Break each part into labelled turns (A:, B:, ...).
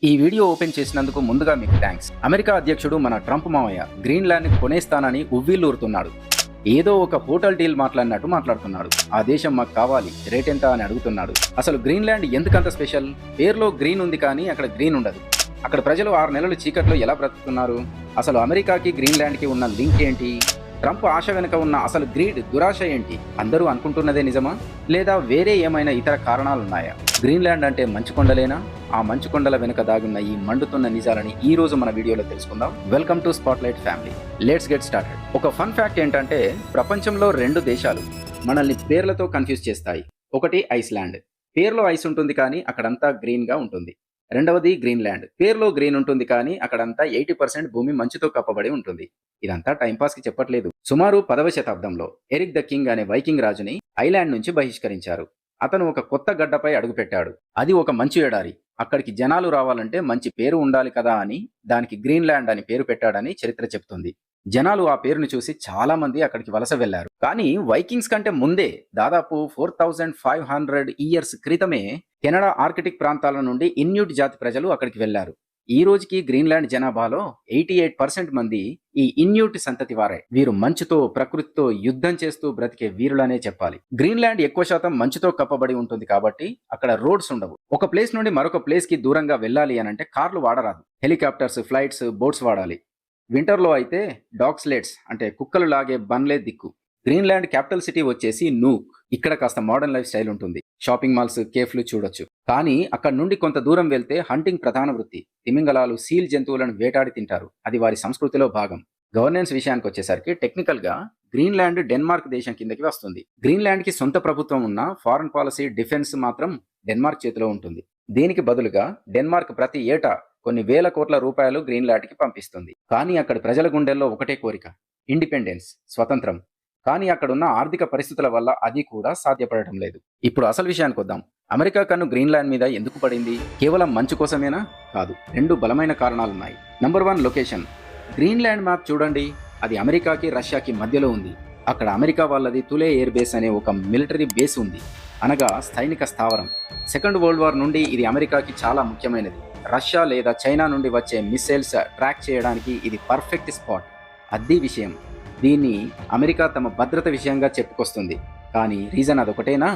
A: ఈ video open చేసినందుకు ముందుగా మీకు థ్యాంక్స్. అమెరికా అధ్యక్షుడు మన ట్రంప్ మావయ్య గ్రీన్లాండ్ ని కొనేస్తానని ఉవ్విళ్ళూరుతున్నాడు. ఏదో ఒక హోటల్ డీల్ మాట్లాడినట్టు మాట్లాడుతున్నాడు. ఆ దేశం మాకు కావాలి, రేట్ ఎంత అని అడుగుతున్నాడు. అసలు గ్రీన్లాండ్ ఎందుకంత స్పెషల్? పేరులో గ్రీన్ ఉంది కానీ అక్కడ గ్రీన్ ఉండదు. అక్కడ ప్రజలు 6 నెలలు చీకట్లో ఎలా బ్రతుకుతున్నారు? అసలు అమెరికాకి గ్రీన్లాండ్కి ఉన్న లింక్ ఏంటి? ట్రంప్ ఆశ వెనుక ఉన్న అసలు గ్రీడ్ దురాశ ఏంటి? అందరూ అనుకుంటున్నదే నిజమా, లేదా వేరే ఏమైనా ఇతర కారణాలున్నాయా? గ్రీన్లాండ్ అంటే మంచు కొండలేనా? ఆ మంచు కొండల వెనుక దాగున్న ఈ మండుతున్న నిజాలని ఈ రోజు మన వీడియోలో తెలుసుకుందాం. Welcome to spotlight family. Let's get started. ఒక ఫన్ ఫ్యాక్ట్ ఏంటంటే, ప్రపంచంలో 2 దేశాలు మనల్ని పేర్లతో కన్ఫ్యూజ్ చేస్తాయి. ఒకటి ఐస్లాండ్, పేరులో ఐస్ ఉంటుంది కానీ అక్కడంతా గ్రీన్ గా ఉంటుంది. రెండవది గ్రీన్లాండ్, పేరులో గ్రీన్ ఉంటుంది కానీ అక్కడంతా 80% భూమి మంచుతో కప్పబడి ఉంటుంది. ఇదంతా టైంపాస్ కి చెప్పట్లేదు. సుమారు 10వ శతాబ్దంలో ఎరిక్ ద కింగ్ అనే వైకింగ్ రాజుని ఐలాండ్ నుంచి బహిష్కరించారు. అతను ఒక కొత్త గడ్డపై అడుగుపెట్టాడు. అది ఒక మంచు ఎడారి. అక్కడికి జనాలు రావాలంటే మంచి పేరు ఉండాలి కదా అని దానికి గ్రీన్లాండ్ అని పేరు పెట్టాడని చరిత్ర చెప్తుంది. జనాలు ఆ పేరును చూసి చాలా మంది అక్కడికి వలస వెళ్లారు. కానీ వైకింగ్స్ కంటే ముందే, దాదాపు 4500 ఇయర్స్ క్రితమే కెనడా ఆర్కిటిక్ ప్రాంతాల నుండి ఇన్యూట్ జాతి ప్రజలు అక్కడికి వెళ్లారు. ఈ రోజుకి గ్రీన్లాండ్ జనాభాలో 88% మంది ఈ ఇన్యూట్ సంతతి వారే. వీరు మంచుతో, ప్రకృతితో యుద్ధం చేస్తూ బ్రతికే వీరులనే చెప్పాలి. గ్రీన్లాండ్ ఎక్కువ శాతం మంచుతో కప్పబడి ఉంటుంది కాబట్టి అక్కడ రోడ్స్ ఉండవు. ఒక ప్లేస్ నుండి మరొక ప్లేస్ కి దూరంగా వెళ్ళాలి అనంటే కార్లు వాడరాదు. హెలికాప్టర్స్, ఫ్లైట్స్, బోట్స్ వాడాలి. వింటర్లో అయితే డాగ్ స్లెడ్స్ అంటే కుక్కలు లాగే బండ్లే దిక్కు. గ్రీన్లాండ్ క్యాపిటల్ సిటీ వచ్చేసి నూక్. ఇక్కడ కాస్త మోడర్న్ లైఫ్ స్టైల్ ఉంటుంది. షాపింగ్ మాల్స్, కేఫ్లు చూడొచ్చు. కానీ అక్కడ నుండి కొంత దూరం వెళ్తే హంటింగ్ ప్రధాన వృత్తి. తిమింగలాలు, సీల్ జంతువులను వేటాడి తింటారు. అది వారి సంస్కృతిలో భాగం. గవర్నెన్స్ విషయానికి వచ్చేసరికి టెక్నికల్ గా గ్రీన్లాండ్ డెన్మార్క్ దేశం కిందకి వస్తుంది. గ్రీన్లాండ్ కి సొంత ప్రభుత్వం ఉన్న ఫారెన్ పాలసీ, డిఫెన్స్ మాత్రం డెన్మార్క్ చేతిలో ఉంటుంది. దీనికి బదులుగా డెన్మార్క్ ప్రతి ఏటా కొన్ని వేల కోట్ల రూపాయలు గ్రీన్లాండ్ కి పంపిస్తుంది. కానీ అక్కడి ప్రజల గుండెల్లో ఒకటే కోరిక, ఇండిపెండెన్స్, స్వతంత్రం. కానీ అక్కడున్న ఆర్థిక పరిస్థితుల వల్ల అది కూడా సాధ్యపడటం లేదు. ఇప్పుడు అసలు విషయానికి వద్దాం. అమెరికా కన్ను గ్రీన్లాండ్ మీద ఎందుకు పడింది? కేవలం మంచు కోసమేనా? కాదు, 2 బలమైన కారణాలున్నాయి. Number 1, location. గ్రీన్లాండ్ మ్యాప్ చూడండి. అది అమెరికాకి, రష్యాకి మధ్యలో ఉంది. అక్కడ అమెరికా వాళ్ళది తులే ఎయిర్ బేస్ అనే ఒక మిలిటరీ బేస్ ఉంది, అనగా సైనిక స్థావరం. సెకండ్ వరల్డ్ వార్ నుండి ఇది అమెరికాకి చాలా ముఖ్యమైనది. రష్యా లేదా చైనా నుండి వచ్చే మిస్సైల్స్ ట్రాక్ చేయడానికి ఇది పర్ఫెక్ట్ స్పాట్. అది విషయం. దీన్ని అమెరికా తమ భద్రత విషయంగా చెప్పుకొస్తుంది. కానీ రీజన్ అదొకటేనా?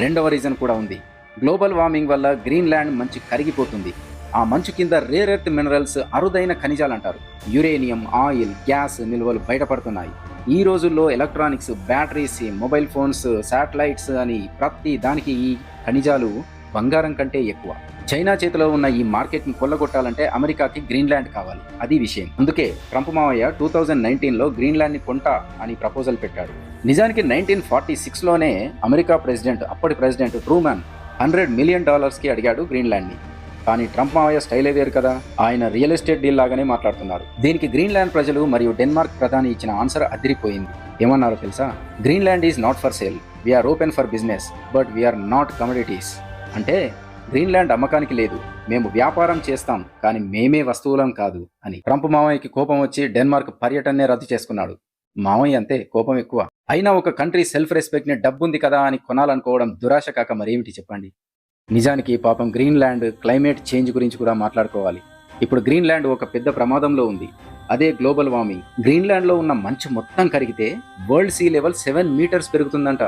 A: రెండవ రీజన్ కూడా ఉంది. గ్లోబల్ వార్మింగ్ వల్ల గ్రీన్లాండ్ మంచు కరిగిపోతుంది. ఆ మంచు కింద రేర్ ఎర్త్ మినరల్స్, అరుదైన ఖనిజాలు అంటారు, యురేనియం, ఆయిల్, గ్యాస్ నిల్వలు బయటపడుతున్నాయి. ఈ రోజుల్లో electronics, batteries, mobile phones, satellites అని ప్రతి దానికి ఈ ఖనిజాలు బంగారం కంటే ఎక్కువ. చైనా చేతిలో ఉన్న ఈ మార్కెట్ ని కొల్లగొట్టాలంటే అమెరికాకి గ్రీన్లాండ్ కావాలి. అది విషయం. అందుకే ట్రంప్ మావయ్య 2019లో గ్రీన్లాండ్ ని కొంటా అని ప్రపోజల్ పెట్టాడు. నిజానికి 1946లోనే అమెరికా ప్రెసిడెంట్, అప్పటి ప్రెసిడెంట్ ట్రూమాన్ $100 మిలియన్ కి అడిగాడు గ్రీన్లాండ్ ని. కానీ ట్రంప్ మావయ్య స్టైలే వేరు కదా. ఆయన రియల్ ఎస్టేట్ డీల్ లాగానే మాట్లాడుతున్నారు. దీనికి గ్రీన్లాండ్ ప్రజలు మరియు డెన్మార్క్ ప్రధాని ఇచ్చిన ఆన్సర్ అదిరిపోయింది. ఏమన్నారో తెలుసా? Greenland is not for sale, we're open for business, but we're not commodities. అంటే గ్రీన్లాండ్ అమ్మకానికి లేదు, మేము వ్యాపారం చేస్తాం కానీ మేమే వస్తువులం కాదు అని. ట్రంప్ మావయ్యకి కోపం వచ్చి డెన్మార్క్ పర్యటనే రద్దు చేసుకున్నాడు. మావయ్య అంతే, కోపం ఎక్కువ. అయినా ఒక కంట్రీ సెల్ఫ్ రెస్పెక్ట్ ని డబ్బుంది కదా అని కొనాలనుకోవడం దురాశ కాక మరేమిటి చెప్పండి. నిజానికి పాపం గ్రీన్లాండ్ క్లైమేట్ చేంజ్ గురించి కూడా మాట్లాడుకోవాలి. ఇప్పుడు గ్రీన్లాండ్ ఒక పెద్ద ప్రమాదంలో ఉంది. అదే గ్లోబల్ వార్మింగ్. గ్రీన్లాండ్ లో ఉన్న మంచు మొత్తం కరిగితే వరల్డ్ సీ లెవెల్ 7 మీటర్స్ పెరుగుతుందంట.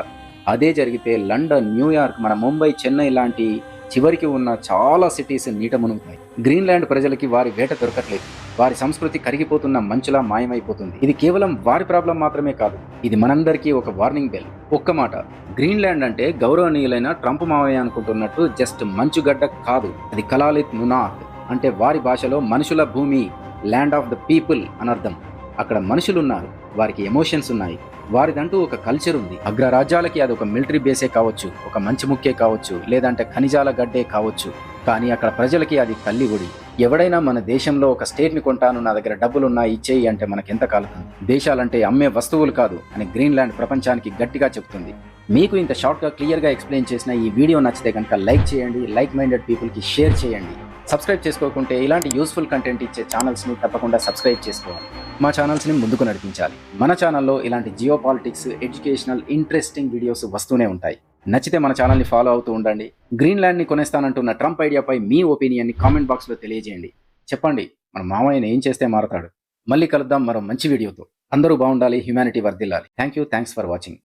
A: అదే జరిగితే లండన్, న్యూయార్క్, మన ముంబై, చెన్నై లాంటి చివరికి ఉన్న చాలా సిటీస్ నీట మునుగుతాయి. గ్రీన్లాండ్ ప్రజలకి వారి వేట దొరకట్లేదు. వారి సంస్కృతి కరిగిపోతున్న మంచులా మాయమైపోతుంది. ఇది కేవలం వారి ప్రాబ్లం మాత్రమే కాదు, ఇది మనందరికీ ఒక వార్నింగ్ బెల్. ఒక్క మాట, గ్రీన్లాండ్ అంటే గౌరవనీయులైన ట్రంప్ మావయ్య అనుకుంటున్నట్టు జస్ట్ మంచుగడ్డ కాదు. అది కలాలిత్ నునాత్ అంటే వారి భాషలో మనుషుల భూమి, ల్యాండ్ ఆఫ్ ద పీపుల్ అనర్థం. అక్కడ మనుషులున్నారు, వారికి ఎమోషన్స్ ఉన్నాయి, వారిదంటూ ఒక కల్చర్ ఉంది. అగ్రరాజ్యాలకి అది ఒక మిలిటరీ బేసే కావచ్చు, ఒక మంచి ముక్కే కావచ్చు, లేదంటే ఖనిజాల గడ్డే కావచ్చు. కానీ అక్కడ ప్రజలకి అది తల్లి ఒడి. ఎవడైనా మన దేశంలో ఒక స్టేట్ ని కొంటాను, నా దగ్గర డబ్బులున్నా ఇచ్చేయి అంటే మనకెంత కాలుతుంది. దేశాలంటే అమ్మే వస్తువులు కాదు అని గ్రీన్లాండ్ ప్రపంచానికి గట్టిగా చెబుతుంది. మీకు ఇంత షార్ట్ గా క్లియర్ గా ఎక్స్ప్లెయిన్ చేసిన ఈ వీడియో నచ్చితే కనుక లైక్ చేయండి, లైక్ మైండెడ్ పీపుల్ కి షేర్ చేయండి. సబ్స్క్రైబ్ చేసుకోకుంటే ఇలాంటి యూస్ఫుల్ కంటెంట్ ఇచ్చే ఛానల్స్ని తప్పకుండా సబ్స్క్రైబ్ చేసుకోవాలి. మా ఛానల్స్ని ముందుకు నడిపించాలి. మన ఛానల్లో ఇలాంటి geo politics, educational, interesting videos వస్తూనే ఉంటాయి. నచ్చితే మన ఛానల్ని ఫాలో అవుతూ ఉండండి. గ్రీన్లాండ్ని కొనేస్తానంటున్న ట్రంప్ ఐడియాపై మీ ఒపీనియన్ని కామెంట్ బాక్స్లో తెలియజేయండి. చెప్పండి, మన మామయ్యని ఏం చేస్తే మారతాడు? మళ్ళీ కలుద్దాం మరో మంచి వీడియోతో. అందరూ బాగుండాలి, హ్యుమానిటీ వర్ధిల్లాలి. Thanks for watching.